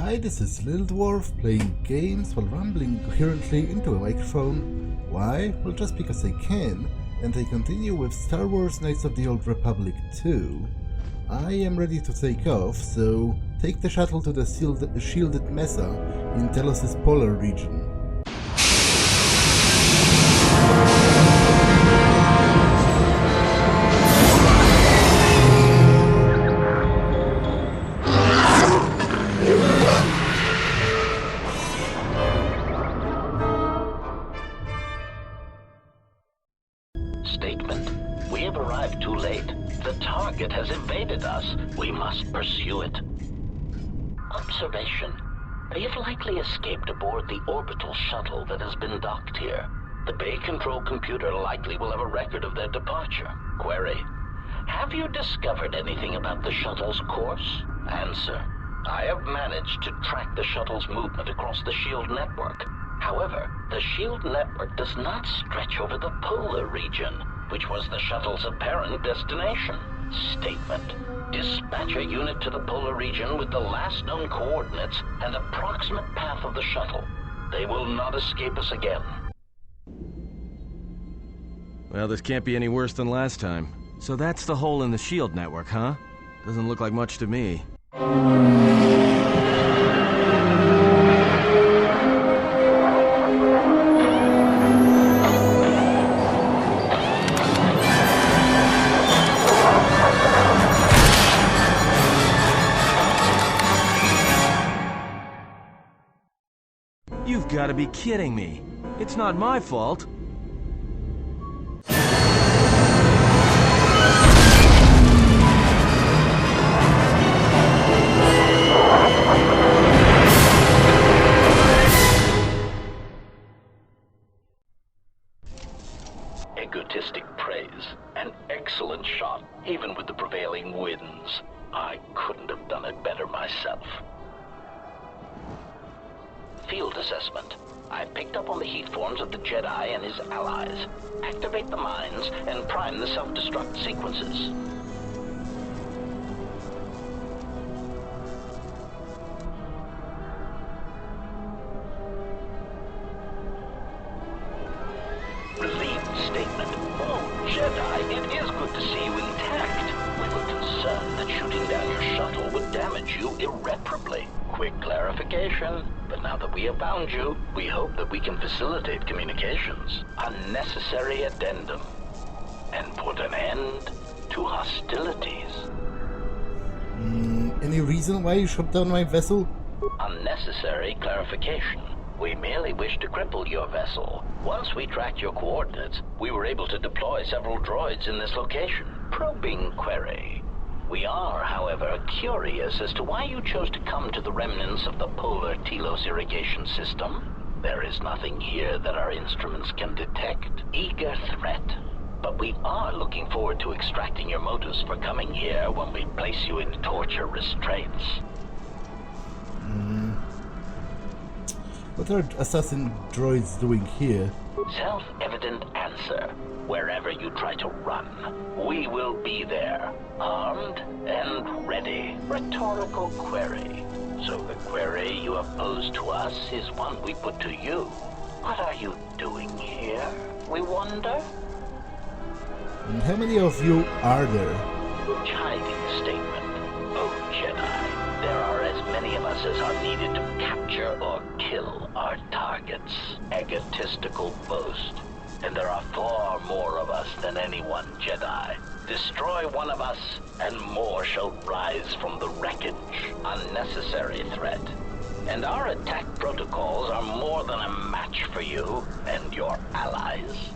Hi, this is Little Dwarf playing games while rambling coherently into a microphone. Why? Well, just because I can, and I continue with Star Wars Knights of the Old Republic 2. I am ready to take off, so take the shuttle to the shielded mesa in Telos' polar region. Statement. We have arrived too late. The target has evaded us. We must pursue it. Observation. They have likely escaped aboard the orbital shuttle that has been docked here. The bay control computer likely will have a record of their departure. Query. Have you discovered anything about the shuttle's course? Answer. I have managed to track the shuttle's movement across the shield network. However, the shield network does not stretch over the polar region, which was the shuttle's apparent destination. Statement. Dispatch a unit to the polar region with the last known coordinates and approximate path of the shuttle. They will not escape us again. Well, this can't be any worse than last time. So that's the hole in the shield network, huh? Doesn't look like much to me. You've got to be kidding me. It's not my fault. Egotistic praise. An excellent shot, even with the prevailing winds. I couldn't have done it better myself. Field assessment. I picked up on the heat forms of the Jedi and his allies. Activate the mines and prime the self-destruct sequences. Relieved statement. Oh, Jedi, it is good to see you intact. We were concerned that shooting down your shuttle would damage you irreparably. Quick clarification. But now that we have found you, we hope that we can facilitate communications. Unnecessary addendum. And put an end to hostilities. Any reason why you shot down my vessel? Unnecessary clarification. We merely wish to cripple your vessel. Once we tracked your coordinates, we were able to deploy several droids in this location. Probing query. We are, however, curious as to why you chose to come to the remnants of the polar Telos irrigation system. There is nothing here that our instruments can detect. Eager threat. But we are looking forward to extracting your motives for coming here when we place you in torture restraints. What are assassin droids doing here? Self-evident answer. Wherever you try to run, we will be there, armed and ready. Rhetorical query. So the query you have posed to us is one we put to you. What are you doing here, we wonder? And how many of you are there? Chiding statement. Oh, Jedi, there are as many of us as are needed to capture or kill our targets. Egotistical boast. And there are far more of us than any one Jedi. Destroy one of us, and more shall rise from the wreckage. Unnecessary threat. And our attack protocols are more than a match for you and your allies.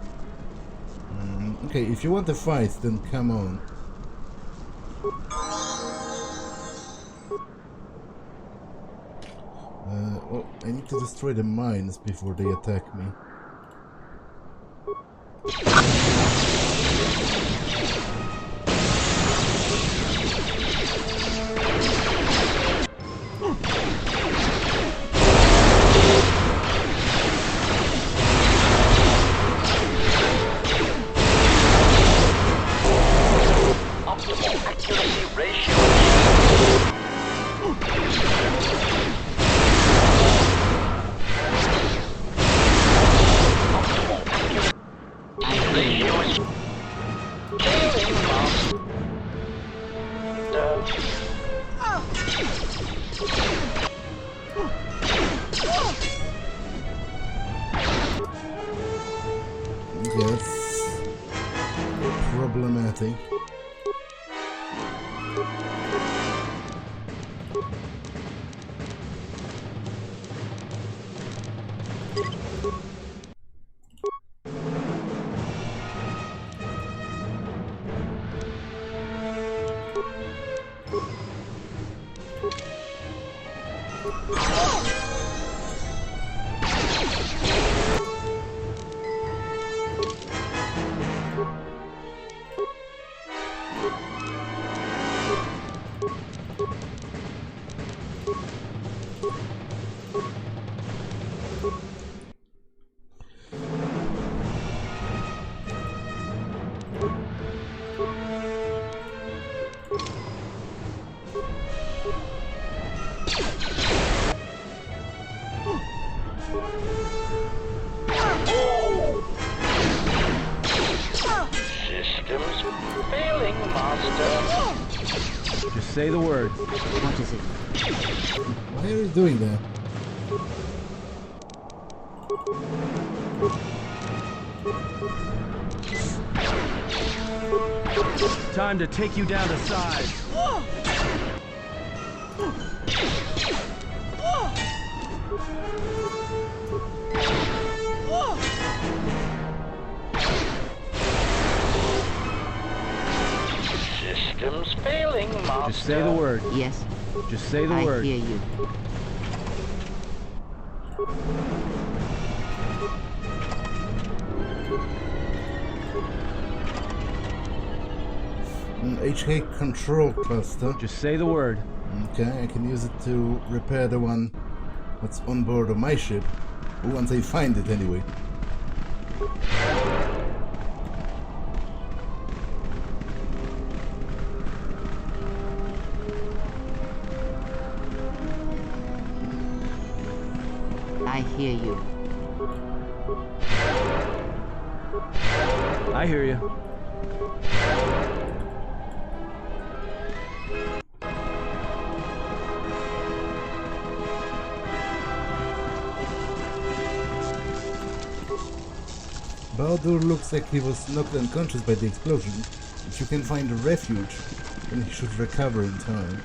Okay, if you want to fight, then come on. Oh, I need to destroy the mines before they attack me. Optimal accuracy ratio. nothing. Just say the word. What is it? Why are you doing that? Time to take you down to size. Systems failing, Master. Just say the word. Yes, Just say the I word. hear you. An HK control cluster. Just say the word. Okay, I can use it to repair the one that's on board of my ship. Once I find it, anyway. I hear you. I hear you. Baldur looks like he was knocked unconscious by the explosion. If you can find a refuge, then he should recover in time.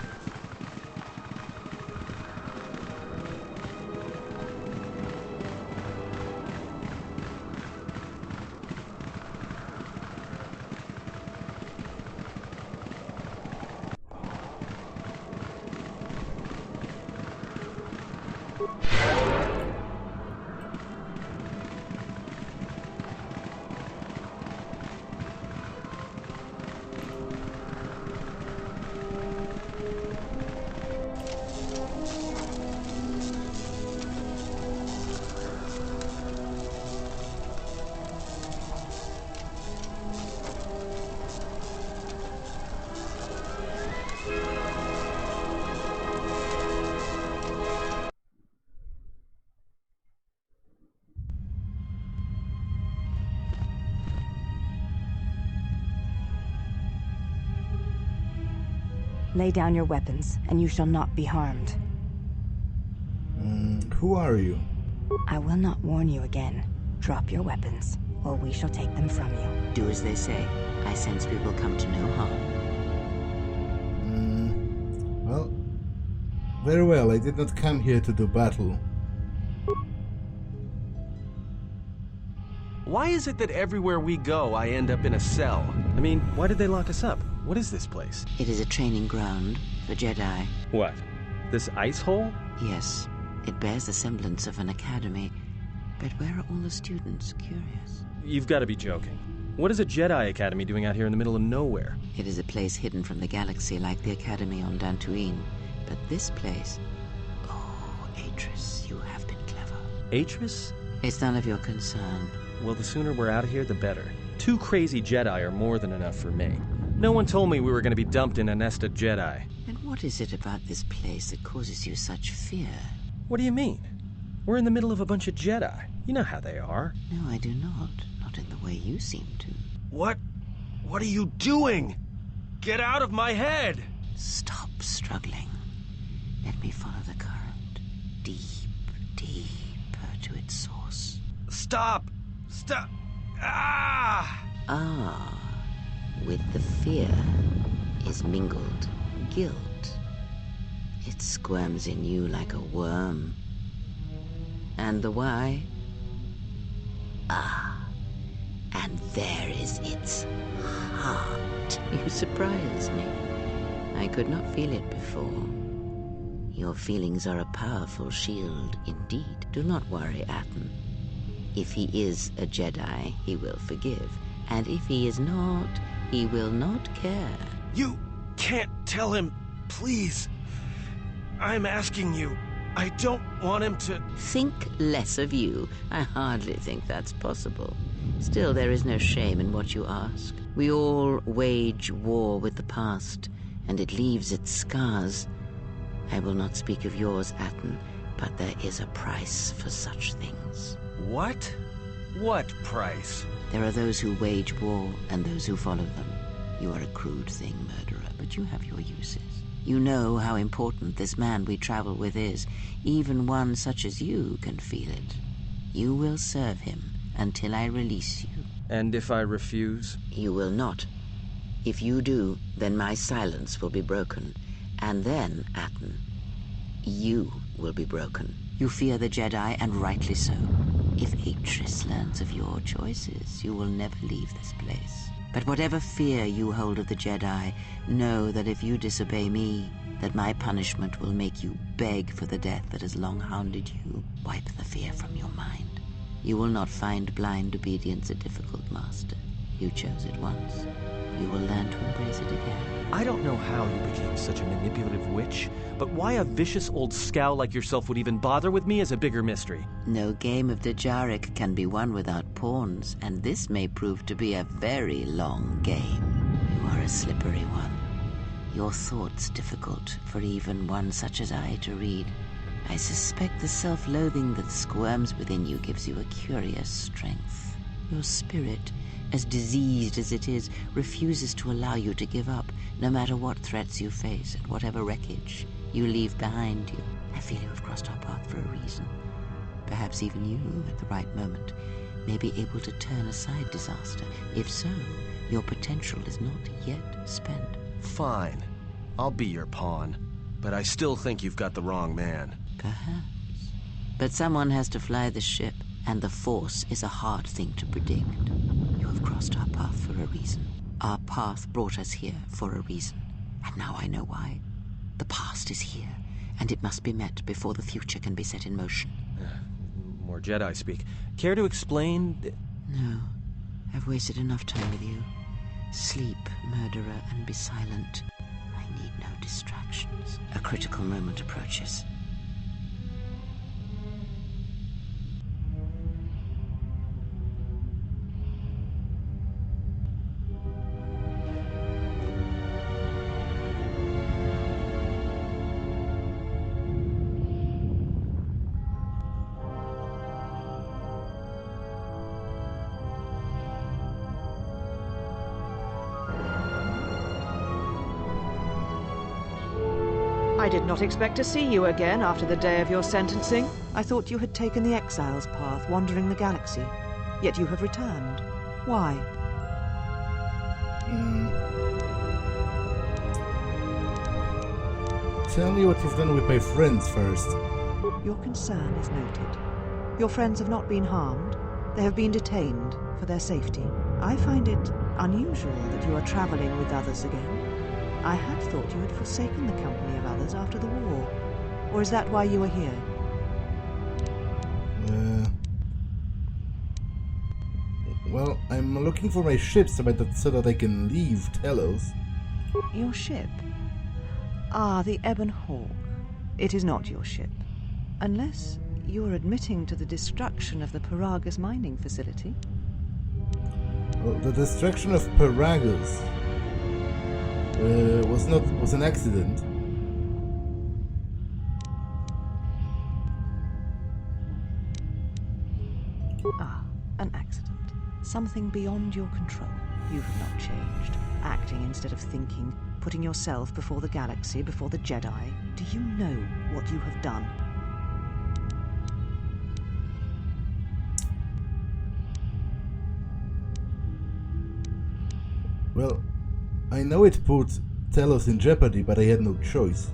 Lay down your weapons, and you shall not be harmed. Who are you? I will not warn you again. Drop your weapons, or we shall take them from you. Do as they say. I sense we will come to no harm. Well, very well. I did not come here to do battle. Why is it that everywhere we go, I end up in a cell? I mean, why did they lock us up? What is this place? It is a training ground for Jedi. What? This ice hole? Yes, it bears the semblance of an academy. But where are all the students? Curious. You've got to be joking. What is a Jedi Academy doing out here in the middle of nowhere? It is a place hidden from the galaxy like the academy on Dantooine. But this place... Oh, Atris, you have been clever. Atris? It's none of your concern. Well, the sooner we're out of here, the better. 2 crazy Jedi are more than enough for me. No one told me we were going to be dumped in a nest of Jedi. And what is it about this place that causes you such fear? What do you mean? We're in the middle of a bunch of Jedi. You know how they are. No, I do not. Not in the way you seem to. What? What are you doing? Get out of my head! Stop struggling. Let me follow the current. Deep, deeper to its source. Stop! Stop! Ah! Ah, With the fear is mingled guilt. It squirms in you like a worm. And the why? Ah, and there is its heart. You surprise me. I could not feel it before. Your feelings are a powerful shield indeed. Do not worry, Atten. If he is a Jedi, he will forgive. And if he is not, he will not care. You can't tell him, please. I'm asking you. I don't want him to... Think less of you. I hardly think that's possible. Still, there is no shame in what you ask. We all wage war with the past, and it leaves its scars. I will not speak of yours, Atten, but there is a price for such things. What? What price? There are those who wage war and those who follow them. You are a crude thing, murderer, but you have your uses. You know how important this man we travel with is. Even one such as you can feel it. You will serve him until I release you. And if I refuse? You will not. If you do, then my silence will be broken. And then, Atten, you will be broken. You fear the Jedi, and rightly so. If Atris learns of your choices, you will never leave this place. But whatever fear you hold of the Jedi, know that if you disobey me, that my punishment will make you beg for the death that has long hounded you. Wipe the fear from your mind. You will not find blind obedience a difficult master. You chose it once. You will learn to embrace it again. I don't know how you became such a manipulative witch, but why a vicious old scowl like yourself would even bother with me is a bigger mystery. No game of Djarik can be won without pawns, and this may prove to be a very long game. You are a slippery one. Your thoughts difficult for even one such as I to read. I suspect the self-loathing that squirms within you gives you a curious strength. Your spirit, as diseased as it is, refuses to allow you to give up, no matter what threats you face and whatever wreckage you leave behind you. I feel you have crossed our path for a reason. Perhaps even you, at the right moment, may be able to turn aside disaster. If so, your potential is not yet spent. Fine. I'll be your pawn. But I still think you've got the wrong man. Perhaps. But someone has to fly the ship, and the Force is a hard thing to predict. You have crossed our path for a reason. Our path brought us here for a reason. And now I know why. The past is here, and it must be met before the future can be set in motion. More Jedi speak. Care to explain? No. I've wasted enough time with you. Sleep, murderer, and be silent. I need no distractions. A critical moment approaches. I did not expect to see you again after the day of your sentencing. I thought you had taken the Exile's path, wandering the galaxy. Yet you have returned. Why? Tell me what you've done with my friends first. Your concern is noted. Your friends have not been harmed. They have been detained for their safety. I find it unusual that you are traveling with others again. I had thought you had forsaken the company of others after the war. Or is that why you are here? Well, I'm looking for my ship so that I can leave Telos. Your ship? Ah, the Ebon Hawk. It is not your ship. Unless you are admitting to the destruction of the Paragus mining facility. Well, the destruction of Paragus was an accident. Ah, an accident. Something beyond your control. You have not changed. Acting instead of thinking, putting yourself before the galaxy, before the Jedi. Do you know what you have done? Well, I know it put Telos in jeopardy, but I had no choice.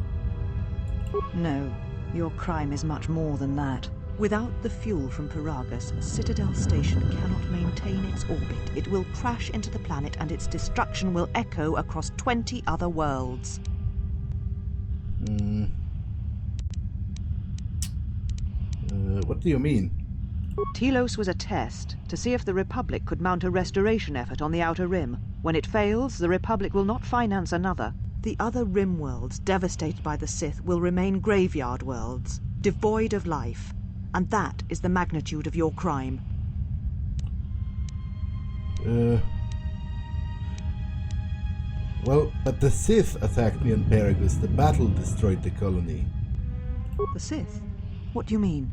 No, your crime is much more than that. Without the fuel from Peragus, Citadel Station cannot maintain its orbit. It will crash into the planet and its destruction will echo across 20 other worlds. What do you mean? Telos was a test to see if the Republic could mount a restoration effort on the Outer Rim. When it fails, the Republic will not finance another. The other Rim worlds, devastated by the Sith, will remain graveyard worlds, devoid of life. And that is the magnitude of your crime. Well, but the Sith attacked me on Peragus. The battle destroyed the colony. The Sith? What do you mean?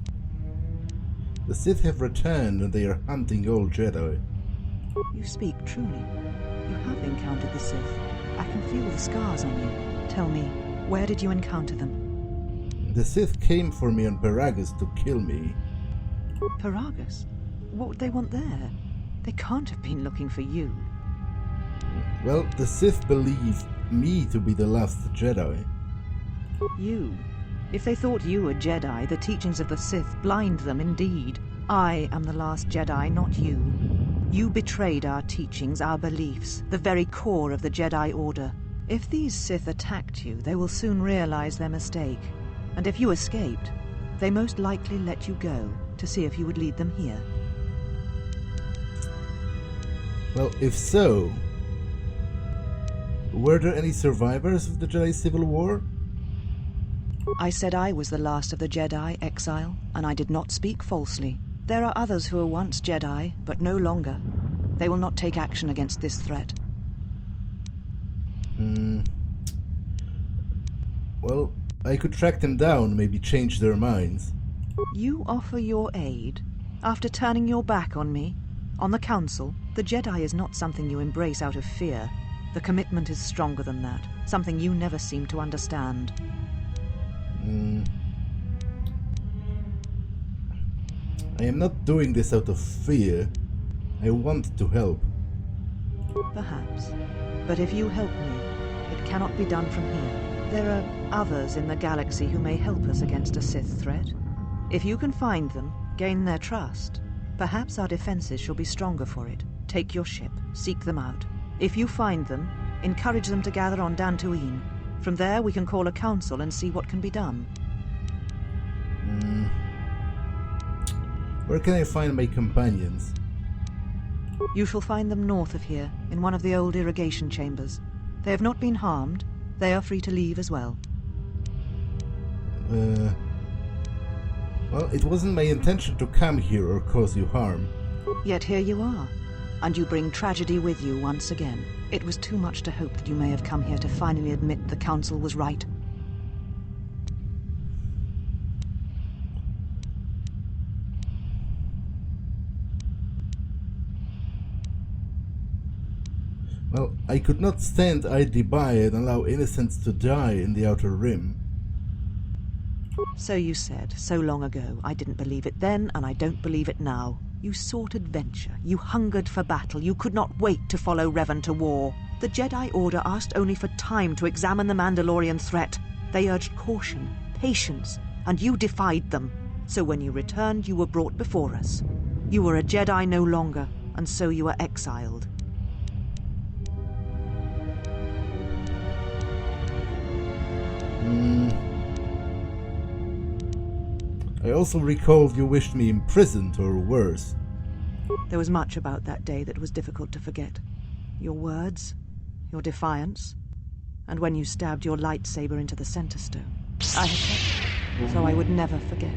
The Sith have returned and they are hunting all Jedi. You speak truly. You have encountered the Sith. I can feel the scars on you. Tell me, where did you encounter them? The Sith came for me on Peragus to kill me. Peragus? What would they want there? They can't have been looking for you. Well, the Sith believe me to be the last Jedi. You? If they thought you were Jedi, the teachings of the Sith blind them indeed. I am the last Jedi, not you. You betrayed our teachings, our beliefs, the very core of the Jedi Order. If these Sith attacked you, they will soon realize their mistake. And if you escaped, they most likely let you go to see if you would lead them here. Well, if so, were there any survivors of the Jedi Civil War? I said I was the last of the Jedi, Exile, and I did not speak falsely. There are others who were once Jedi, but no longer. They will not take action against this threat. Well, I could track them down, maybe change their minds. You offer your aid? After turning your back on me? On the Council? The Jedi is not something you embrace out of fear. The commitment is stronger than that, something you never seem to understand. I am not doing this out of fear. I want to help. Perhaps. But if you help me, it cannot be done from here. There are others in the galaxy who may help us against a Sith threat. If you can find them, gain their trust, perhaps our defenses shall be stronger for it. Take your ship, seek them out. If you find them, encourage them to gather on Dantooine. From there we can call a council and see what can be done. Where can I find my companions? You shall find them north of here, in one of the old irrigation chambers. They have not been harmed. They are free to leave as well. Well, it wasn't my intention to come here or cause you harm. Yet here you are, and you bring tragedy with you once again. It was too much to hope that you may have come here to finally admit the Council was right. Well, I could not stand idly by and allow innocents to die in the Outer Rim. So you said, so long ago. I didn't believe it then, and I don't believe it now. You sought adventure. You hungered for battle. You could not wait to follow Revan to war. The Jedi Order asked only for time to examine the Mandalorian threat. They urged caution, patience, and you defied them. So when you returned, you were brought before us. You were a Jedi no longer, and so you were exiled. I also recalled you wished me imprisoned or worse. There was much about that day that was difficult to forget. Your words, your defiance, and when you stabbed your lightsaber into the center stone. I had kept it, so I would never forget.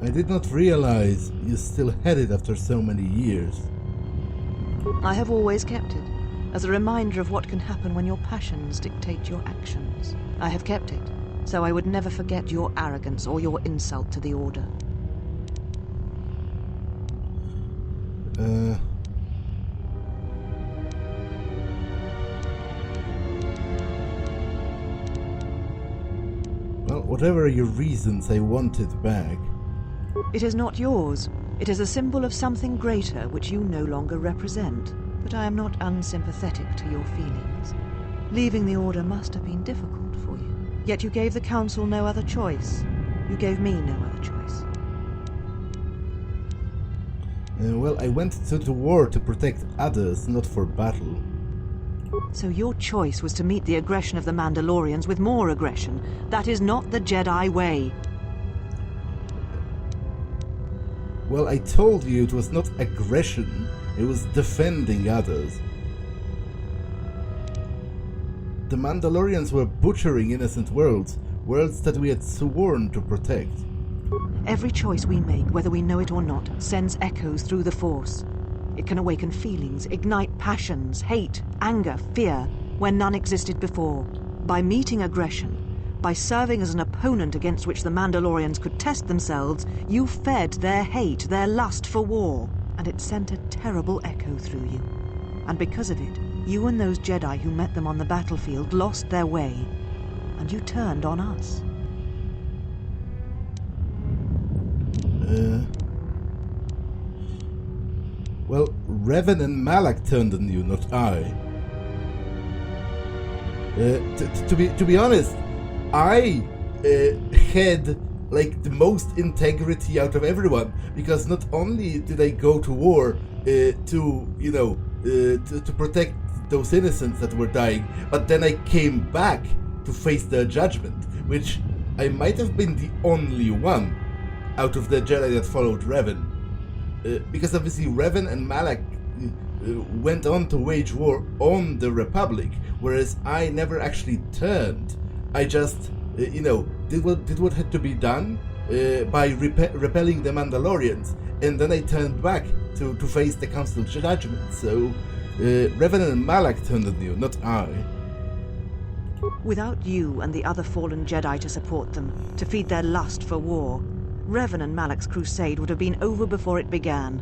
I did not realize you still had it after so many years. I have always kept it, as a reminder of what can happen when your passions dictate your actions. I have kept it, so I would never forget your arrogance or your insult to the Order. Well, whatever your reasons, I want it back. It is not yours. It is a symbol of something greater which you no longer represent. But I am not unsympathetic to your feelings. Leaving the Order must have been difficult for you. Yet you gave the Council no other choice. You gave me no other choice. Well, I went to war to protect others, not for battle. So your choice was to meet the aggression of the Mandalorians with more aggression. That is not the Jedi way. Well, I told you it was not aggression, it was defending others. The Mandalorians were butchering innocent worlds that we had sworn to protect. Every choice we make, whether we know it or not, sends echoes through the Force. It can awaken feelings, ignite passions, hate, anger, fear, where none existed before. By meeting aggression, by serving as an opponent against which the Mandalorians could test themselves, you fed their hate, their lust for war, and it sent a terrible echo through you. And because of it, you and those Jedi who met them on the battlefield lost their way, and you turned on us. Well, Revan and Malak turned on you, not I. To be honest, I had like the most integrity out of everyone, because not only did I go to war to protect those innocents that were dying, but then I came back to face their judgment, which I might have been the only one out of the Jedi that followed Revan. Because obviously Revan and Malak went on to wage war on the Republic, whereas I never actually turned. I just, did what had to be done by repelling the Mandalorians, and then I turned back to face the Council's judgment. So Revan and Malak turned on you, not I. Without you and the other fallen Jedi to support them, to feed their lust for war, Revan and Malak's crusade would have been over before it began.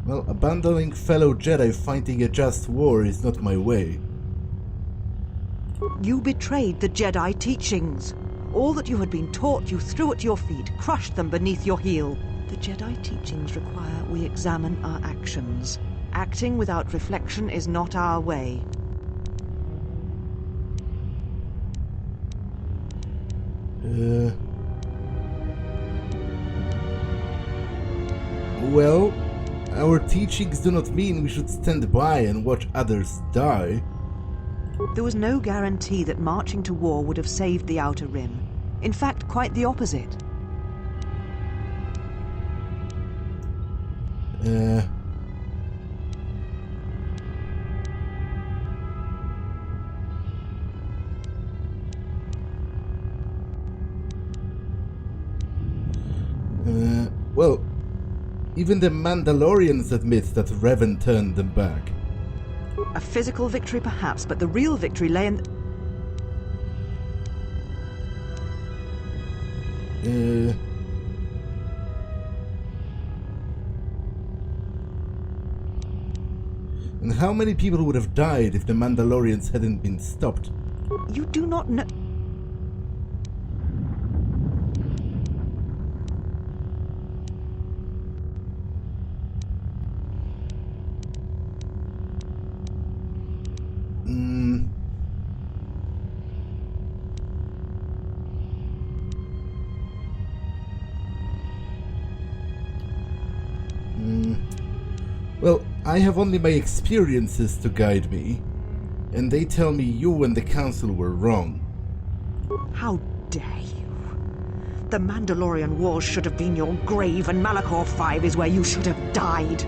Well, abandoning fellow Jedi fighting a just war is not my way. You betrayed the Jedi teachings. All that you had been taught you threw at your feet, crushed them beneath your heel. The Jedi teachings require we examine our actions. Acting without reflection is not our way. Well, our teachings do not mean we should stand by and watch others die. There was no guarantee that marching to war would have saved the Outer Rim. In fact, quite the opposite. Well, even the Mandalorians admit that Revan turned them back. A physical victory perhaps, but the real victory lay in... And how many people would have died if the Mandalorians hadn't been stopped? You do not know... Well, I have only my experiences to guide me, and they tell me you and the Council were wrong. How dare you? The Mandalorian Wars should have been your grave, and Malachor 5 is where you should have died.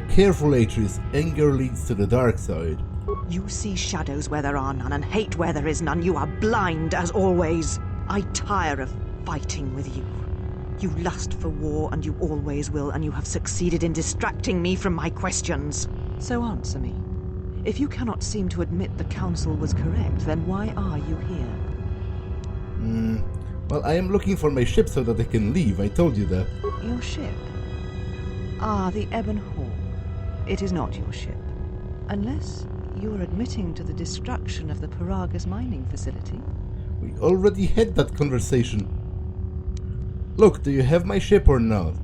Careful, Atris. Anger leads to the dark side. You see shadows where there are none, and hate where there is none. You are blind, as always. I tire of fighting with you. You lust for war, and you always will, and you have succeeded in distracting me from my questions. So answer me. If you cannot seem to admit the Council was correct, then why are you here? Well, I am looking for my ship so that I can leave. I told you that. Your ship? Ah, the Ebon Hawk. It is not your ship. Unless you are admitting to the destruction of the Paragus mining facility. We already had that conversation. Look, do you have my ship or not?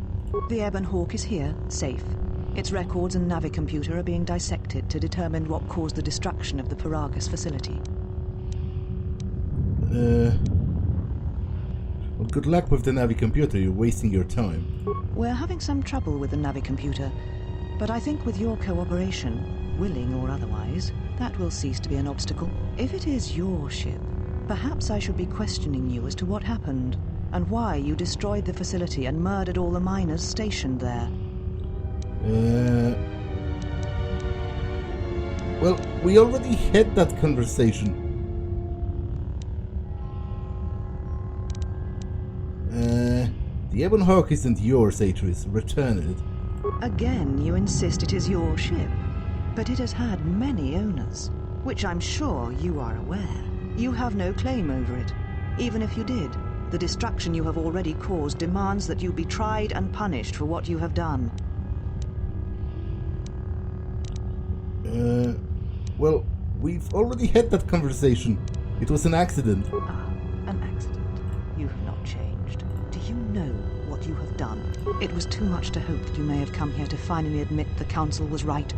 The Ebon Hawk is here, safe. Its records and navicomputer are being dissected to determine what caused the destruction of the Paragus facility. Well, good luck with the navicomputer. You're wasting your time. We're having some trouble with the navicomputer, but I think with your cooperation, willing or otherwise, that will cease to be an obstacle. If it is your ship, perhaps I should be questioning you as to what happened, and why you destroyed the facility and murdered all the miners stationed there. Well, we already had that conversation. The Ebon Hawk isn't yours, Atris. Return it. Again, you insist it is your ship, but it has had many owners, which I'm sure you are aware. You have no claim over it. Even if you did, the destruction you have already caused demands that you be tried and punished for what you have done. Well, we've already had that conversation. It was an accident. Ah, an accident. You have not changed. Do you know what you have done? It was too much to hope that you may have come here to finally admit the Council was right.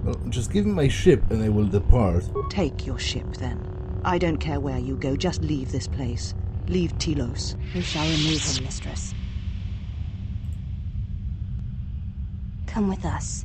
Well, just give me my ship and I will depart. Take your ship, then. I don't care where you go, just leave this place. Leave Telos. We shall remove him, mistress. Come with us.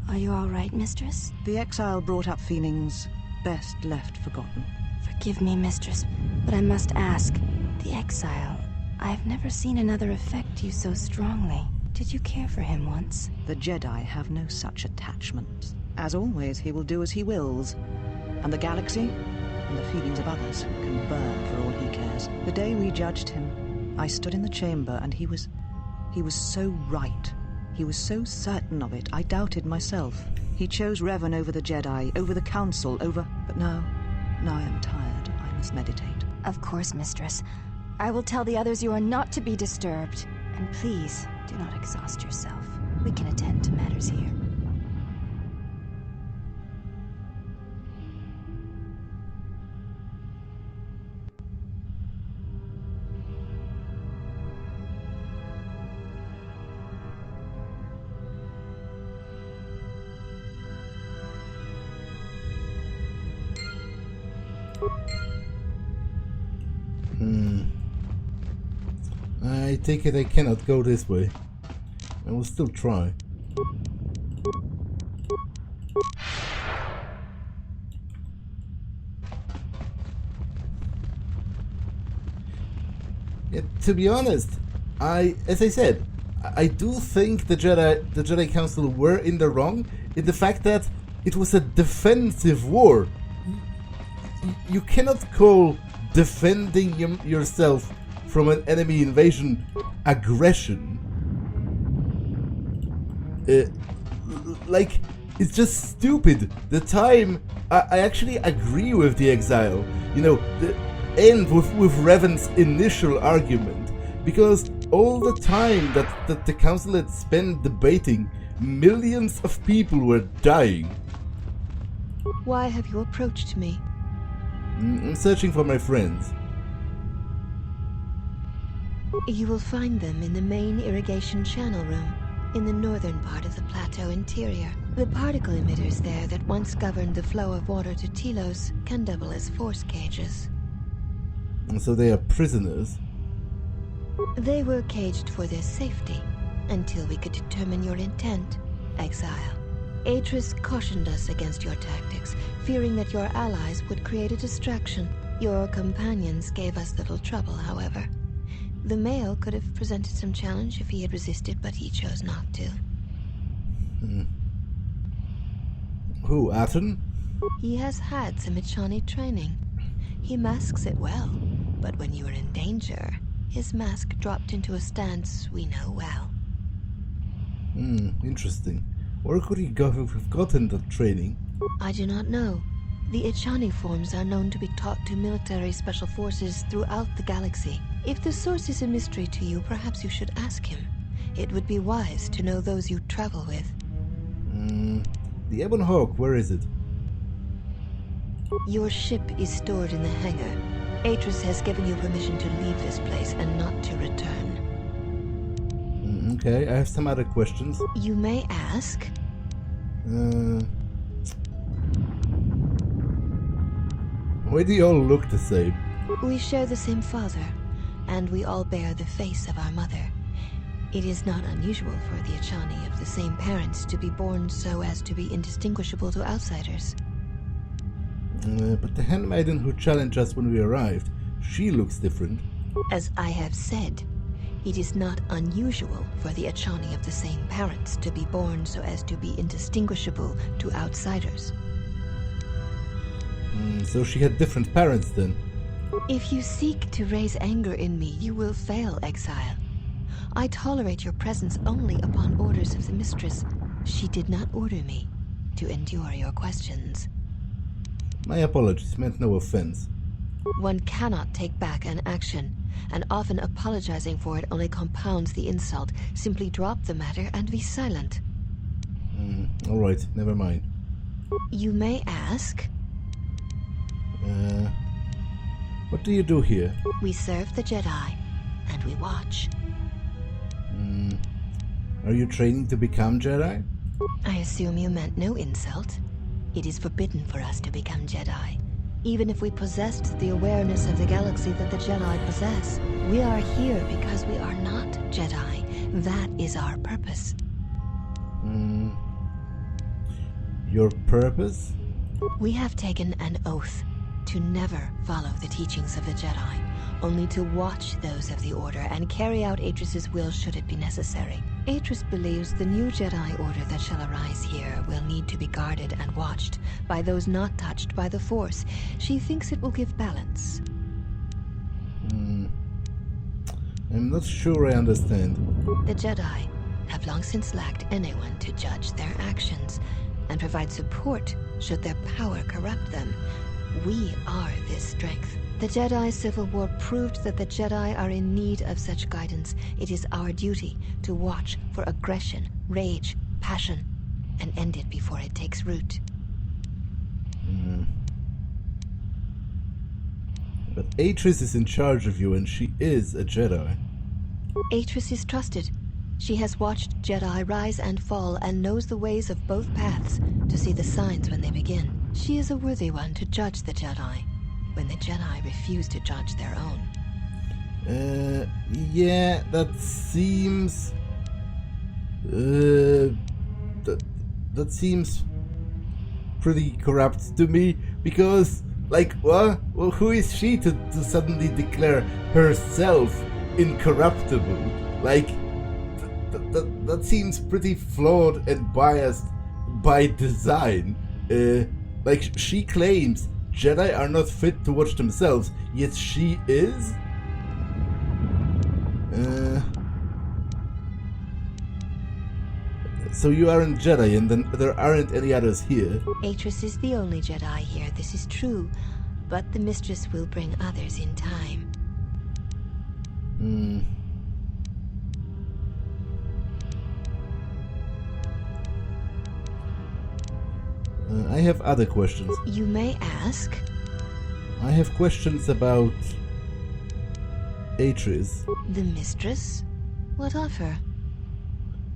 Are you all right, mistress? The exile brought up feelings best left forgotten. Forgive me, mistress, but I must ask. The exile, I've never seen another affect you so strongly. Did you care for him once? The Jedi have no such attachments. As always, he will do as he wills. And the galaxy, and the feelings of others, can burn for all he cares. The day we judged him, I stood in the chamber and he was so right. He was so certain of it, I doubted myself. He chose Revan over the Jedi, over the Council, But now I am tired. I must meditate. Of course, mistress. I will tell the others you are not to be disturbed. And please, do not exhaust yourself. We can attend to matters here. I take it I cannot go this way. I will still try. Yeah, to be honest, as I said, I do think the Jedi Council were in the wrong in the fact that it was a defensive war. You cannot call defending yourself from an enemy invasion aggression. Like, it's just stupid. The time, I actually agree with the Exile. You know, the end with Revan's initial argument, because all the time that the Council had spent debating, millions of people were dying. Why have you approached me? I'm searching for my friends. You will find them in the main irrigation channel room, in the northern part of the plateau interior. The particle emitters there that once governed the flow of water to Telos can double as force cages. So they are prisoners. They were caged for their safety, until we could determine your intent, Exile. Atris cautioned us against your tactics, fearing that your allies would create a distraction. Your companions gave us little trouble, however. The male could have presented some challenge if he had resisted, but he chose not to. Who, Aten? He has had some Ichani training. He masks it well, but when you are in danger, his mask dropped into a stance we know well. Interesting. Where could he have gotten that training? I do not know. The Echani forms are known to be taught to military special forces throughout the galaxy. If the source is a mystery to you, perhaps you should ask him. It would be wise to know those you travel with. The Ebon Hawk, where is it? Your ship is stored in the hangar. Atris has given you permission to leave this place and not to return. Okay, I have some other questions. You may ask. Why do you all look the same? We share the same father, and we all bear the face of our mother. It is not unusual for the Echani of the same parents to be born so as to be indistinguishable to outsiders. But the handmaiden who challenged us when we arrived, she looks different. As I have said, it is not unusual for the Echani of the same parents to be born so as to be indistinguishable to outsiders. So she had different parents then? If you seek to raise anger in me, you will fail, Exile. I tolerate your presence only upon orders of the mistress. She did not order me to endure your questions. My apologies, meant no offense. One cannot take back an action, and often apologizing for it only compounds the insult. Simply drop the matter and be silent. Alright, never mind. You may ask. What do you do here? We serve the Jedi, and we watch. Are you training to become Jedi? I assume you meant no insult. It is forbidden for us to become Jedi. Even if we possessed the awareness of the galaxy that the Jedi possess, we are here because we are not Jedi. That is our purpose. Your purpose? We have taken an oath to never follow the teachings of the Jedi, only to watch those of the Order and carry out Atris's will should it be necessary. Atris believes the new Jedi Order that shall arise here will need to be guarded and watched by those not touched by the Force. She thinks it will give balance. I'm not sure I understand. The Jedi have long since lacked anyone to judge their actions and provide support should their power corrupt them. We are this strength. The Jedi Civil War proved that the Jedi are in need of such guidance. It is our duty to watch for aggression, rage, passion, and end it before it takes root. But Atris is in charge of you and she is a Jedi. Atris is trusted. She has watched Jedi rise and fall and knows the ways of both paths to see the signs when they begin. She is a worthy one to judge the Jedi when the Jedi refuse to judge their own. Yeah, that seems... that seems pretty corrupt to me, because, like, what? Well, who is she to suddenly declare herself incorruptible? Like, that seems pretty flawed and biased by design. Like, she claims Jedi are not fit to watch themselves, yet she is? So you aren't Jedi, and then there aren't any others here? Atris is the only Jedi here, this is true, but the Mistress will bring others in time. I have other questions. You may ask. I have questions about Atris. The Mistress? What of her?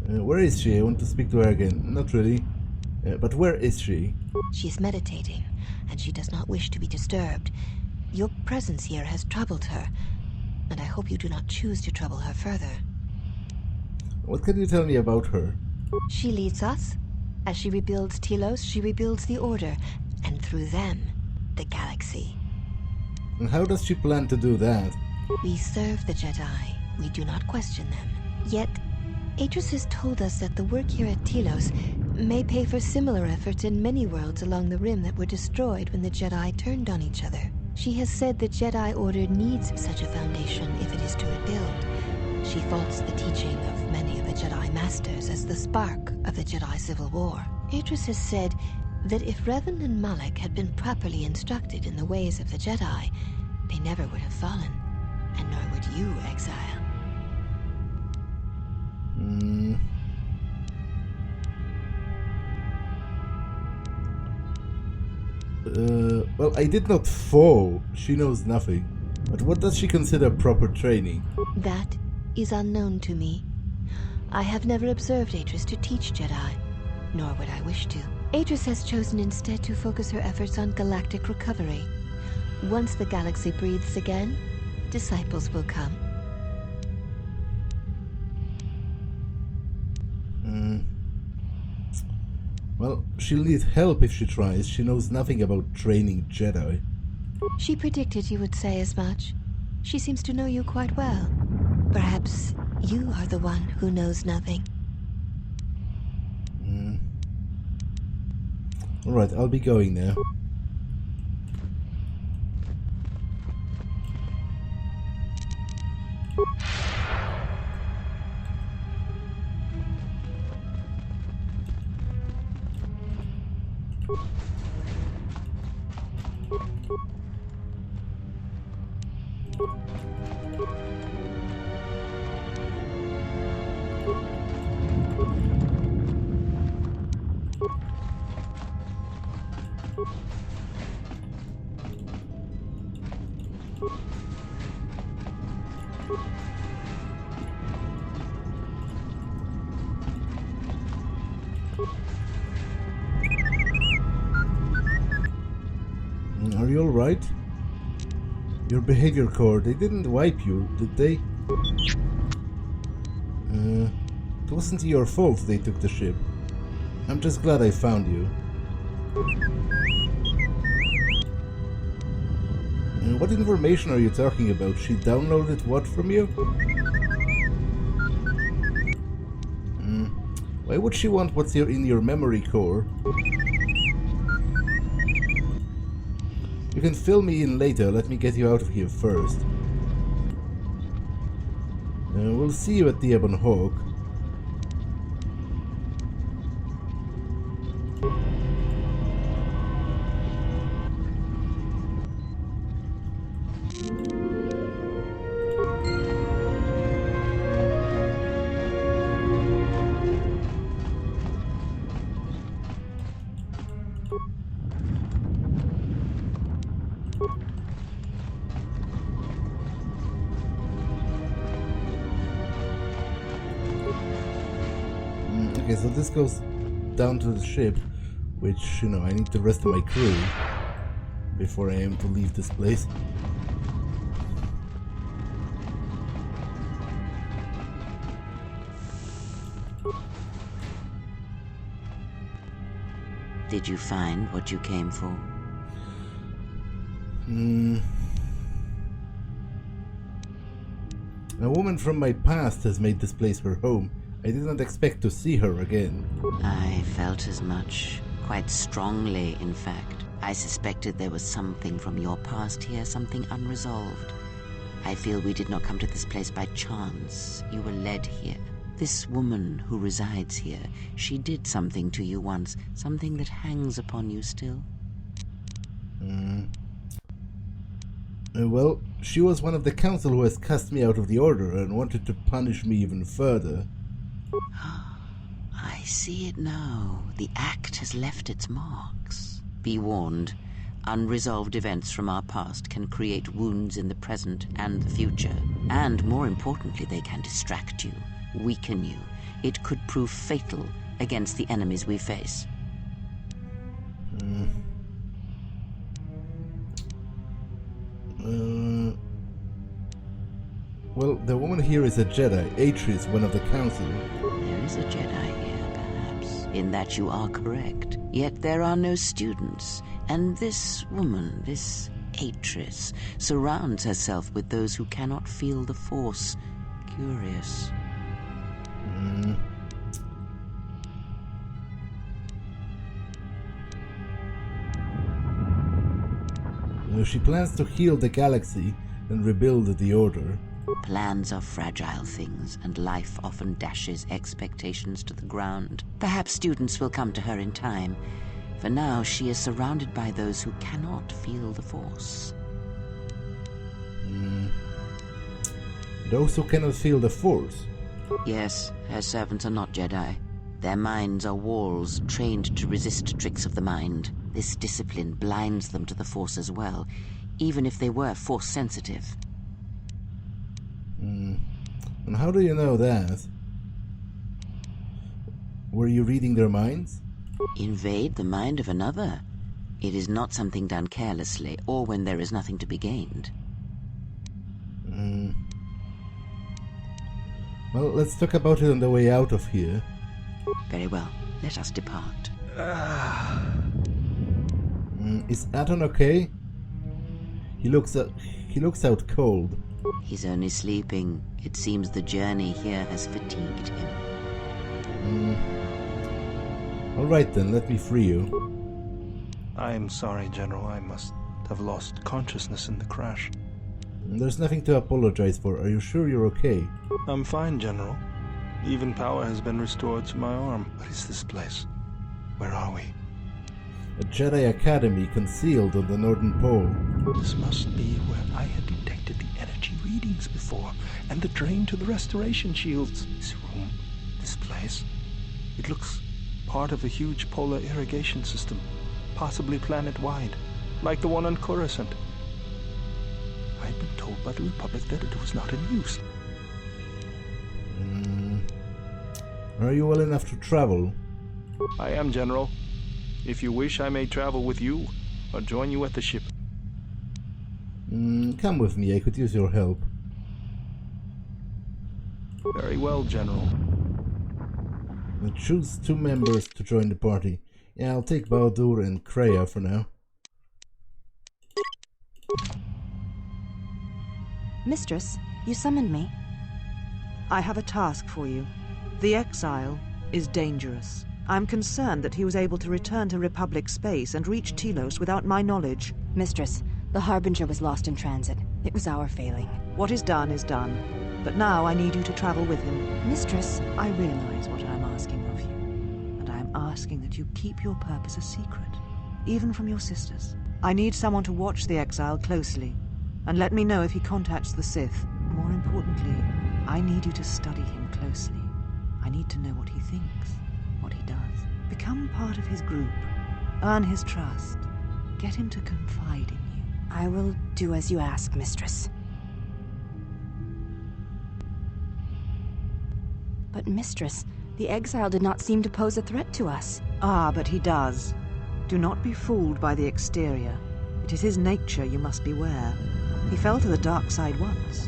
Where is she? I want to speak to her again. Not really. But where is she? She's meditating, and she does not wish to be disturbed. Your presence here has troubled her, and I hope you do not choose to trouble her further. What can you tell me about her? She leads us. As she rebuilds Telos, she rebuilds the Order, and through them, the galaxy. And how does she plan to do that? We serve the Jedi. We do not question them. Yet, Atris has told us that the work here at Telos may pay for similar efforts in many worlds along the Rim that were destroyed when the Jedi turned on each other. She has said the Jedi Order needs such a foundation if it is to rebuild. She faults the teaching of many of the Jedi Masters as the spark of the Jedi Civil War. Atris has said that if Revan and Malak had been properly instructed in the ways of the Jedi, they never would have fallen, and nor would you, Exile. Well, I did not fall. She knows nothing. But what does she consider proper training? That is unknown to me. I have never observed Atris to teach Jedi, nor would I wish to. Atris has chosen instead to focus her efforts on galactic recovery. Once the galaxy breathes again, disciples will come. Well, she'll need help if she tries. She knows nothing about training Jedi. She predicted you would say as much. She seems to know you quite well. Perhaps you are the one who knows nothing. Alright, I'll be going now. Are you alright? Your behavior core, they didn't wipe you, did they? It wasn't your fault they took the ship. I'm just glad I found you. What information are you talking about? She downloaded what from you? Why would she want what's in your memory core? You can fill me in later, let me get you out of here first. We'll see you at the Ebon Hawk. Okay, so this goes down to the ship, which, you know, I need the rest of my crew before I am to leave this place. Did you find what you came for? A woman from my past has made this place her home. I did not expect to see her again. I felt as much. Quite strongly, in fact. I suspected there was something from your past here, something unresolved. I feel we did not come to this place by chance. You were led here. This woman who resides here, she did something to you once, something that hangs upon you still. Well, she was one of the council who has cast me out of the Order and wanted to punish me even further. I see it now. The act has left its marks. Be warned. Unresolved events from our past can create wounds in the present and the future. And more importantly, they can distract you, weaken you. It could prove fatal against the enemies we face. Well, the woman here is a Jedi, Atris, one of the council. There is a Jedi here, perhaps. In that you are correct. Yet there are no students. And this woman, this Atris, surrounds herself with those who cannot feel the Force. Curious. She plans to heal the galaxy and rebuild the Order. Plans are fragile things, and life often dashes expectations to the ground. Perhaps students will come to her in time. For now, she is surrounded by those who cannot feel the Force. Those who cannot feel the Force? Yes, her servants are not Jedi. Their minds are walls trained to resist tricks of the mind. This discipline blinds them to the Force as well, even if they were Force sensitive. And how do you know that? Were you reading their minds? Invade the mind of another. It is not something done carelessly, or when there is nothing to be gained. Well, let's talk about it on the way out of here. Very well, let us depart. Is Aton okay? He looks out cold. He's only sleeping. It seems the journey here has fatigued him. Alright then, let me free you. I am sorry, General. I must have lost consciousness in the crash. There's nothing to apologize for. Are you sure you're okay? I'm fine, General. Even power has been restored to my arm. What is this place? Where are we? A Jedi Academy concealed on the Northern Pole. This must be where I had detected the energy readings before, and the drain to the restoration shields. This room, this place, it looks part of a huge polar irrigation system, possibly planet-wide, like the one on Coruscant. I had been told by the Republic that it was not in use. Are you well enough to travel? I am, General. If you wish, I may travel with you, or join you at the ship. Come with me, I could use your help. Very well, General. Choose 2 members to join the party. Yeah, I'll take Baldur and Kreia for now. Mistress, you summoned me. I have a task for you. The Exile is dangerous. I'm concerned that he was able to return to Republic space and reach Telos without my knowledge. Mistress, the Harbinger was lost in transit. It was our failing. What is done is done. But now I need you to travel with him. Mistress, I realize what I'm asking of you. And I'm asking that you keep your purpose a secret, even from your sisters. I need someone to watch the Exile closely, and let me know if he contacts the Sith. More importantly, I need you to study him closely. I need to know what he thinks, what he does. Become part of his group. Earn his trust. Get him to confide in you. I will do as you ask, Mistress. But Mistress, the Exile did not seem to pose a threat to us. Ah, but he does. Do not be fooled by the exterior. It is his nature you must beware. He fell to the dark side once.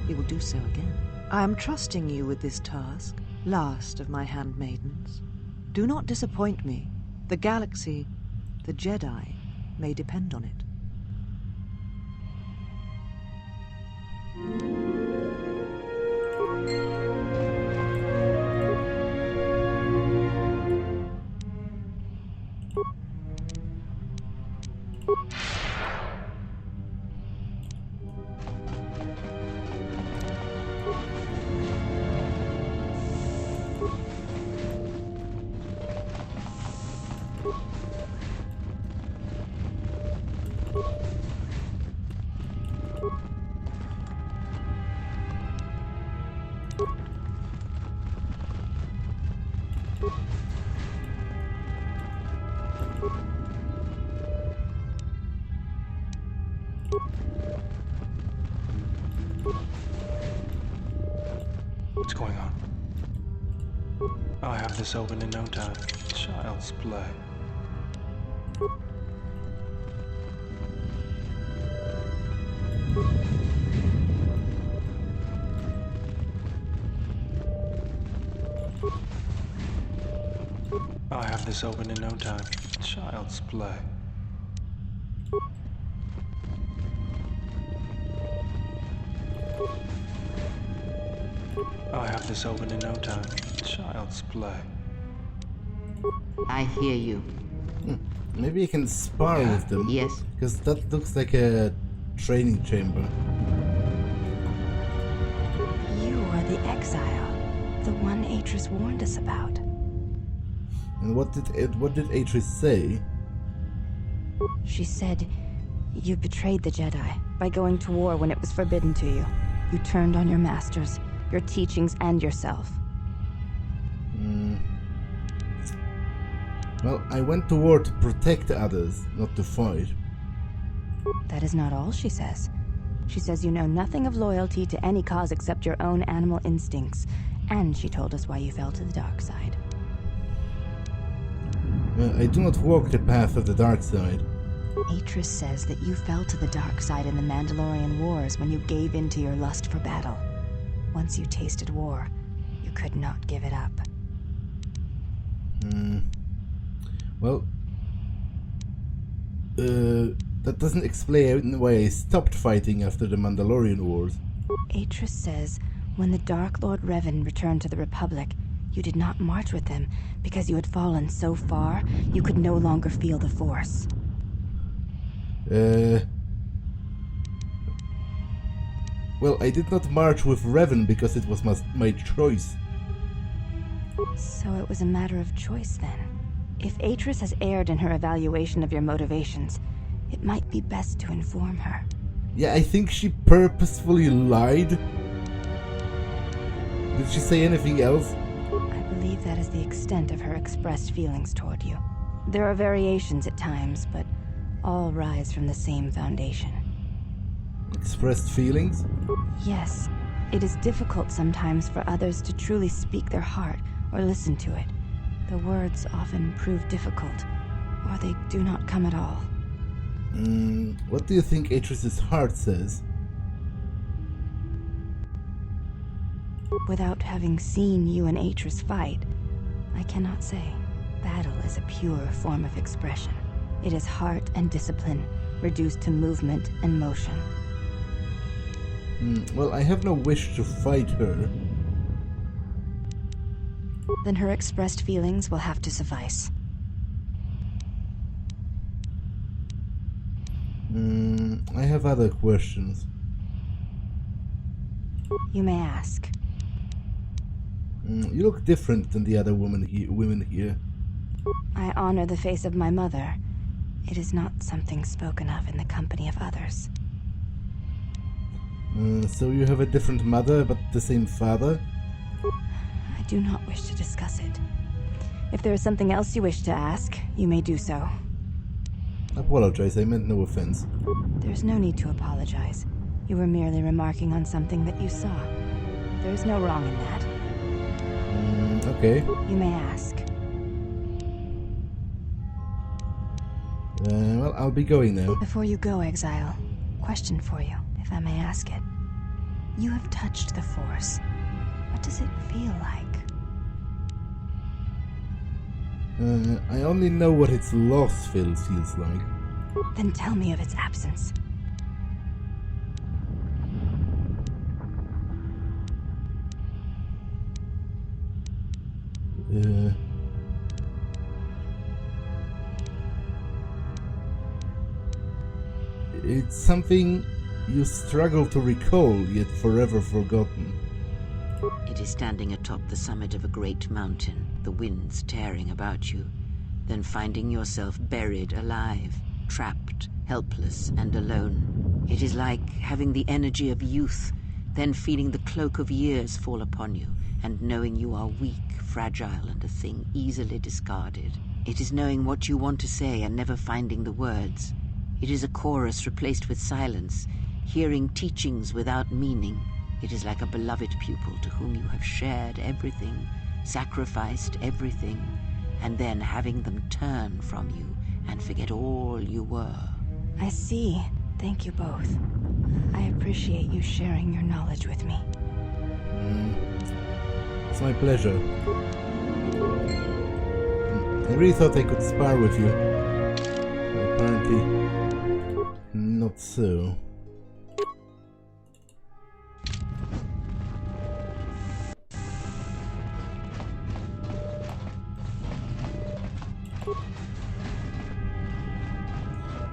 He will do so again. I am trusting you with this task, last of my handmaidens. Do not disappoint me. The galaxy, the Jedi, may depend on it. What's going on? I'll have this open in no time. Child's play. I'll have this open in no time. Child's play. I'll have this open in no time. Child's play. I hear you. Maybe I can spar with them. Yes. Because that looks like a training chamber. You are the Exile, the one Atris warned us about. And what did Atris say? She said, you betrayed the Jedi by going to war when it was forbidden to you. You turned on your masters, your teachings, and yourself. Well, I went to war to protect others, not to fight. That is not all she says. She says you know nothing of loyalty to any cause except your own animal instincts, and she told us why you fell to the dark side. I do not walk the path of the dark side. Atris says that you fell to the dark side in the Mandalorian Wars when you gave in to your lust for battle. Once you tasted war, you could not give it up. Well, that doesn't explain why I stopped fighting after the Mandalorian Wars. Atris says when the Dark Lord Revan returned to the Republic, you did not march with him because you had fallen so far you could no longer feel the Force. Well, I did not march with Revan because it was my choice. So it was a matter of choice then. If Atris has erred in her evaluation of your motivations, it might be best to inform her. Yeah, I think she purposefully lied. Did she say anything else? I believe that is the extent of her expressed feelings toward you. There are variations at times, but all rise from the same foundation. Expressed feelings? Yes, it is difficult sometimes for others to truly speak their heart or listen to it. The words often prove difficult, or they do not come at all. What do you think Atris's heart says? Without having seen you and Atris fight, I cannot say. Battle is a pure form of expression. It is heart and discipline, reduced to movement and motion. Well, I have no wish to fight her. Then her expressed feelings will have to suffice. I have other questions. You may ask. You look different than the other women here. I honor the face of my mother. It is not something spoken of in the company of others. So you have a different mother, but the same father? I do not wish to discuss it. If there is something else you wish to ask, you may do so. Apologize, I meant no offense. There's no need to apologize. You were merely remarking on something that you saw. There is no wrong in that. Okay. You may ask. Well, I'll be going now. Before you go, Exile, question for you, if I may ask it. You have touched the Force. What does it feel like? I only know what its loss feels like. Then tell me of its absence. It's something you struggle to recall, yet forever forgotten. It is standing atop the summit of a great mountain, the winds tearing about you, then finding yourself buried alive, trapped, helpless, and alone. It is like having the energy of youth, then feeling the cloak of years fall upon you, and knowing you are weak, fragile, and a thing easily discarded. It is knowing what you want to say and never finding the words. It is a chorus replaced with silence, hearing teachings without meaning. It is like a beloved pupil to whom you have shared everything, sacrificed everything, and then having them turn from you and forget all you were. I see. Thank you both. I appreciate you sharing your knowledge with me. It's my pleasure. I really thought I could spar with you. Apparently, not so.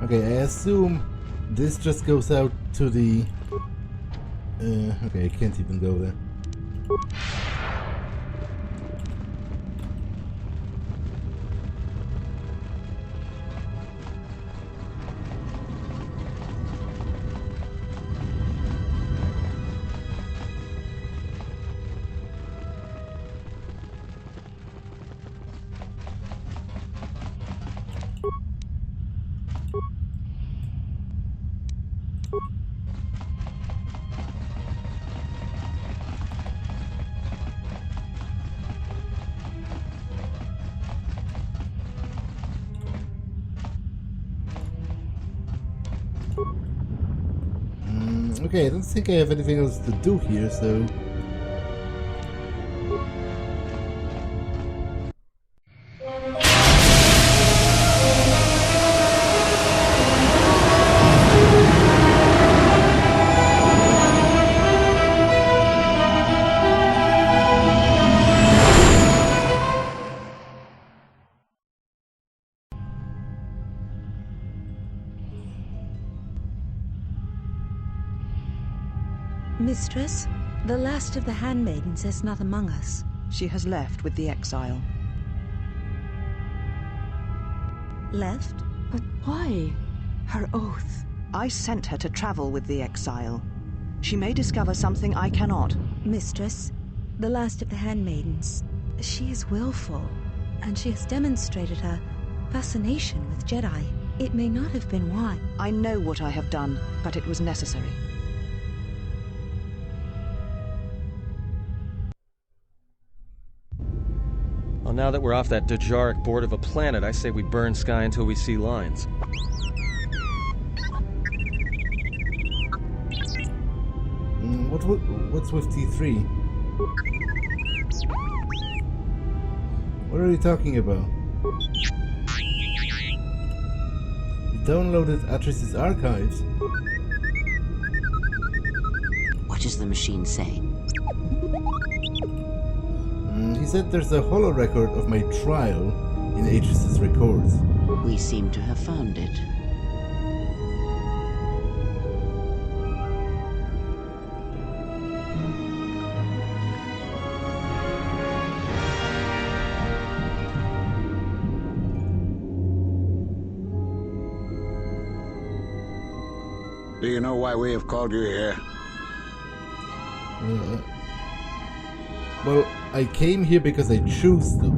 Okay, I assume this just goes out to the... okay, I can't even go there. Okay, I don't think I have anything else to do here, so... Mistress, the last of the Handmaidens is not among us. She has left with the Exile. Left? But why? Her oath. I sent her to travel with the Exile. She may discover something I cannot. Mistress, the last of the Handmaidens. She is willful, and she has demonstrated a fascination with Jedi. It may not have been why. I know what I have done, but it was necessary. Well, now that we're off that Dejaric board of a planet, I say we burn sky until we see lines. What's with T3? What are you talking about? You downloaded Atris' archives. What does the machine say? He said there's a holo record of my trial in Atris' records. We seem to have found it. Do you know why we have called you here? Well, I came here because I chose to,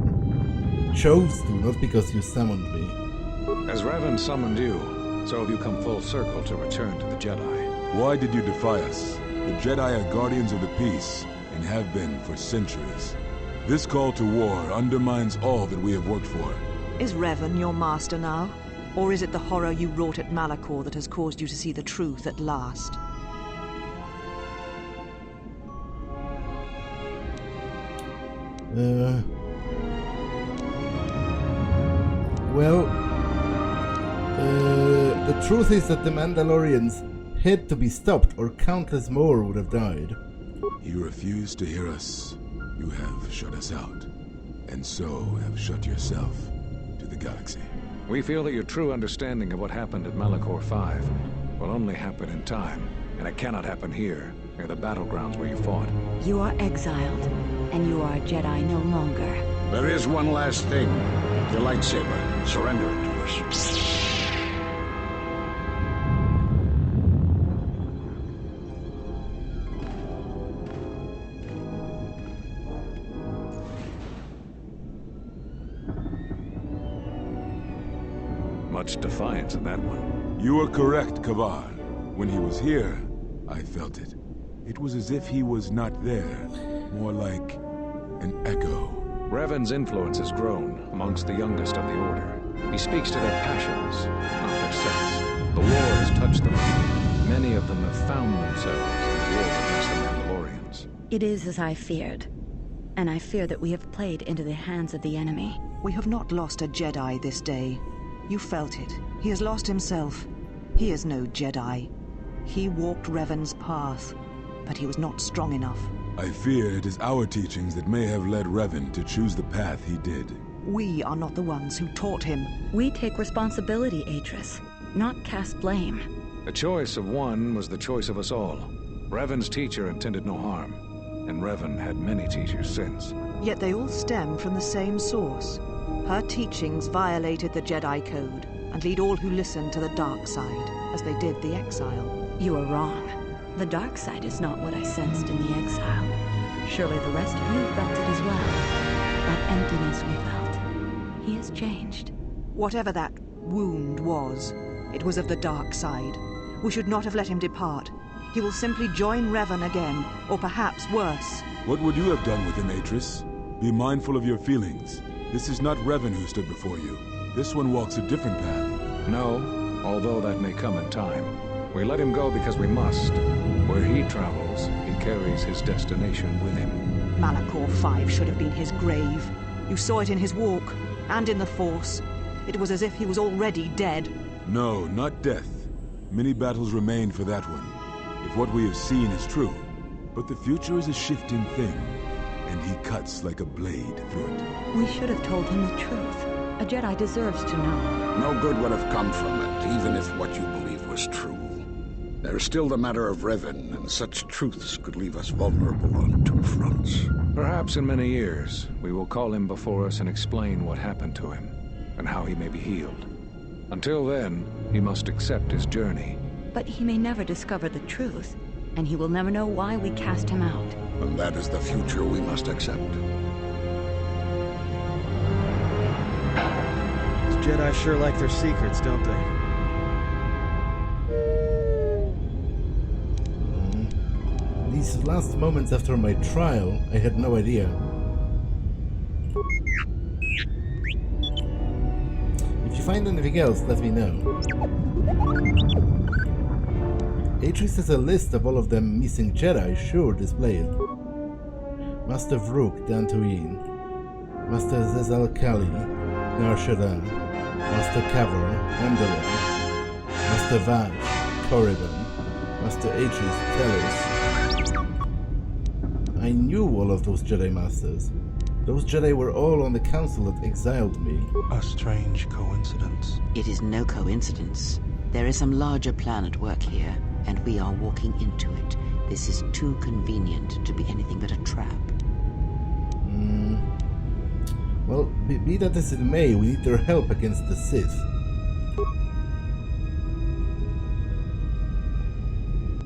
not because you summoned me. As Revan summoned you, so have you come full circle to return to the Jedi. Why did you defy us? The Jedi are guardians of the peace, and have been for centuries. This call to war undermines all that we have worked for. Is Revan your master now? Or is it the horror you wrought at Malachor that has caused you to see the truth at last? Well, the truth is that the Mandalorians had to be stopped or countless more would have died. You refuse to hear us. You have shut us out, and so have shut yourself to the galaxy. We feel that your true understanding of what happened at Malachor 5 will only happen in time, and it cannot happen here, near the battlegrounds where you fought. You are exiled, and you are a Jedi no longer. There is one last thing. Your lightsaber. Surrender it to us. Much defiance in that one. You are correct, Kavar. When he was here, I felt it. It was as if he was not there, more like an echo. Revan's influence has grown amongst the youngest of the Order. He speaks to their passions, not their sense. The war has touched them. Many of them have found themselves in war against the Mandalorians. It is as I feared, and I fear that we have played into the hands of the enemy. We have not lost a Jedi this day. You felt it. He has lost himself. He is no Jedi. He walked Revan's path, but he was not strong enough. I fear it is our teachings that may have led Revan to choose the path he did. We are not the ones who taught him. We take responsibility, Atris. not cast blame. The choice of one was the choice of us all. Revan's teacher intended no harm, and Revan had many teachers since. Yet they all stem from the same source. Her teachings violated the Jedi Code and lead all who listen to the dark side, as they did the Exile. You are wrong. The dark side is not what I sensed in the Exile. Surely the rest of you felt it as well. That emptiness we felt. He has changed. Whatever that wound was, it was of the dark side. We should not have let him depart. He will simply join Revan again, or perhaps worse. What would you have done with him, Atris? Be mindful of your feelings. This is not Revan who stood before you. This one walks a different path. No, although that may come in time. We let him go because we must. Where he travels, he carries his destination with him. Malachor 5 should have been his grave. You saw it in his walk, and in the Force. It was as if he was already dead. No, not death. Many battles remain for that one, if what we have seen is true. But the future is a shifting thing, and he cuts like a blade through it. We should have told him the truth. A Jedi deserves to know. No good would have come from it, even if what you believe was true. There is still the matter of Revan, and such truths could leave us vulnerable on two fronts. Perhaps in many years, we will call him before us and explain what happened to him, and how he may be healed. Until then, he must accept his journey. But he may never discover the truth, and he will never know why we cast him out. And that is the future we must accept. These Jedi sure like their secrets, don't they? These last moments after my trial, I had no idea. If you find anything else, let me know. Atris has a list of all of them missing Jedi, sure, display it. Master Vrook, Dantooine. Master Zezal Kali, Nar Shaddaa. Master Kavor, Mandalorian. Master Vaj, Korriban. Master Atris, Telos. I knew all of those Jedi Masters. Those Jedi were all on the council that exiled me. A strange coincidence. It is no coincidence. There is some larger plan at work here, and we are walking into it. This is too convenient to be anything but a trap. Well, be that as it may, we need their help against the Sith.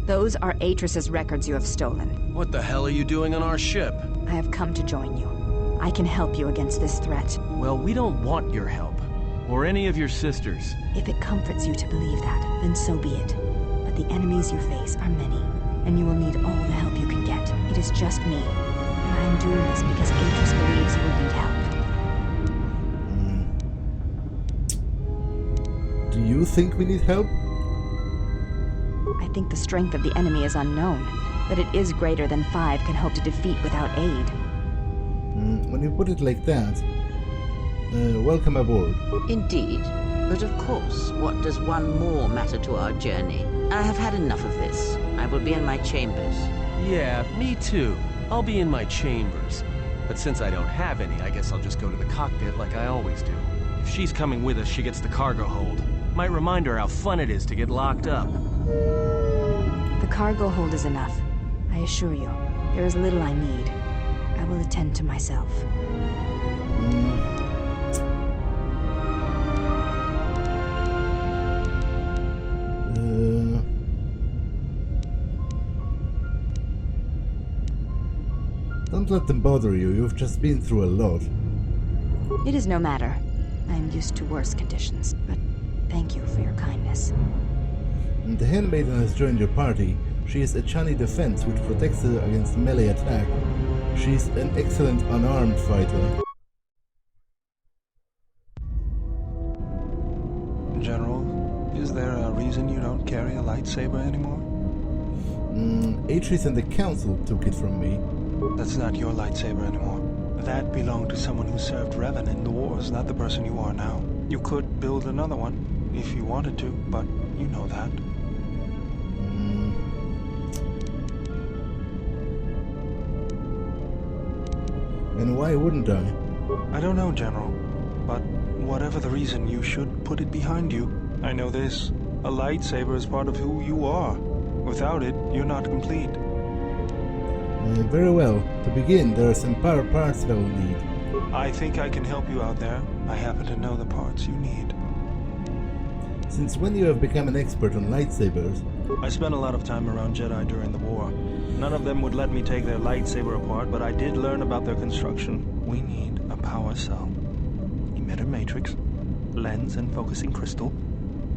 Those are Atris's records you have stolen. What the hell are you doing on our ship? I have come to join you. I can help you against this threat. Well, we don't want your help. Or any of your sisters. If it comforts you to believe that, then so be it. But the enemies you face are many, and you will need all the help you can get. It is just me, and I am doing this because Atris believes you will need help. Do you think we need help? I think the strength of the enemy is unknown, that it is greater than 5 can hope to defeat without aid. When you put it like that, welcome aboard. Indeed. But of course, what does one more matter to our journey? I have had enough of this. I will be in my chambers. Yeah, me too. I'll be in my chambers. But since I don't have any, I guess I'll just go to the cockpit like I always do. If she's coming with us, she gets the cargo hold. Might remind her how fun it is to get locked up. The cargo hold is enough. I assure you, there is little I need. I will attend to myself. Don't let them bother you, you've just been through a lot. It is no matter. I am used to worse conditions, but thank you for your kindness. The Handmaiden has joined your party. She is a Chani defense which protects her against melee attack. She is an excellent unarmed fighter. General, is there a reason you don't carry a lightsaber anymore? Atris and the Council took it from me. That's not your lightsaber anymore. That belonged to someone who served Revan in the wars, not the person you are now. You could build another one, if you wanted to, but you know that. And why wouldn't I? I don't know, General, but whatever the reason, you should put it behind you I know this. A lightsaber is part of who you are. Without it, you're not complete. Very well. To begin, there are some power parts that I will need. I think I can help you out there. I happen to know the parts you need. Since when you have become an expert on lightsabers? I spent a lot of time around Jedi during the war. None of them would let me take their lightsaber apart, but I did learn about their construction. We need a power cell, emitter matrix, lens and focusing crystal.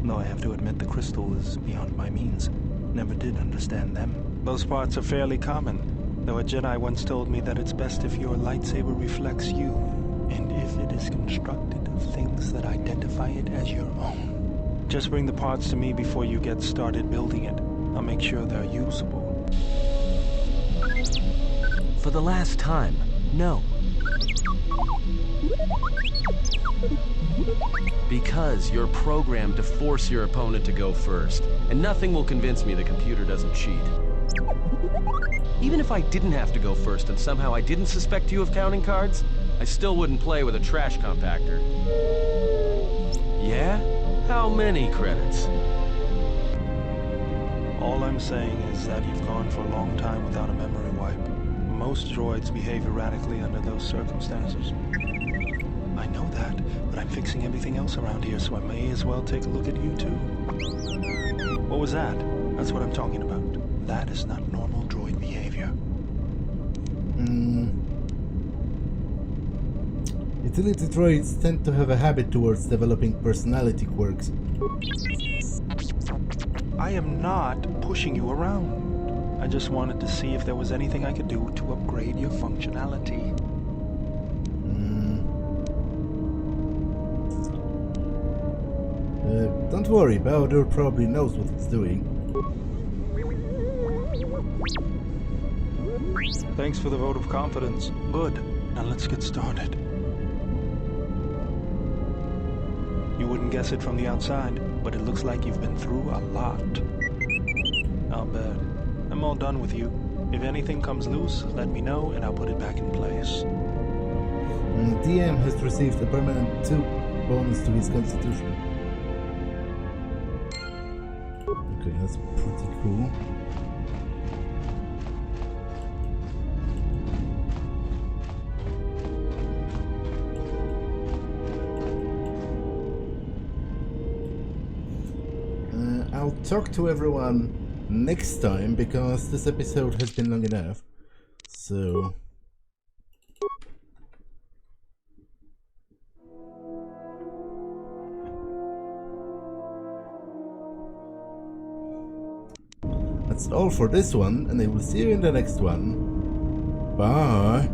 Though I have to admit the crystal is beyond my means. Never did understand them. Those parts are fairly common, though a Jedi once told me that it's best if your lightsaber reflects you, and if it is constructed of things that identify it as your own. Just bring the parts to me before you get started building it. I'll make sure they're usable. For the last time, no. Because you're programmed to force your opponent to go first, and nothing will convince me the computer doesn't cheat. Even if I didn't have to go first and somehow I didn't suspect you of counting cards, I still wouldn't play with a trash compactor. Yeah? How many credits? All I'm saying is that you've gone for a long time without a memory wipe. Most droids behave erratically under those circumstances. I know that, but I'm fixing everything else around here, so I may as well take a look at you too. What was that? That's what I'm talking about. That is not normal droid behavior. Utility droids tend to have a habit towards developing personality quirks. I am not pushing you around. I just wanted to see if there was anything I could do to upgrade your functionality. Don't worry, Bowder probably knows what it's doing. Thanks for the vote of confidence. Good. Now let's get started. You wouldn't guess it from the outside, but it looks like you've been through a lot. I'll bet. I'm all done with you. If anything comes loose, let me know and I'll put it back in place. DM has received a permanent 2 bonus to his constitution. Okay, that's pretty cool. I'll talk to everyone next time because this episode has been long enough. So that's all for this one, and I will see you in the next one. Bye!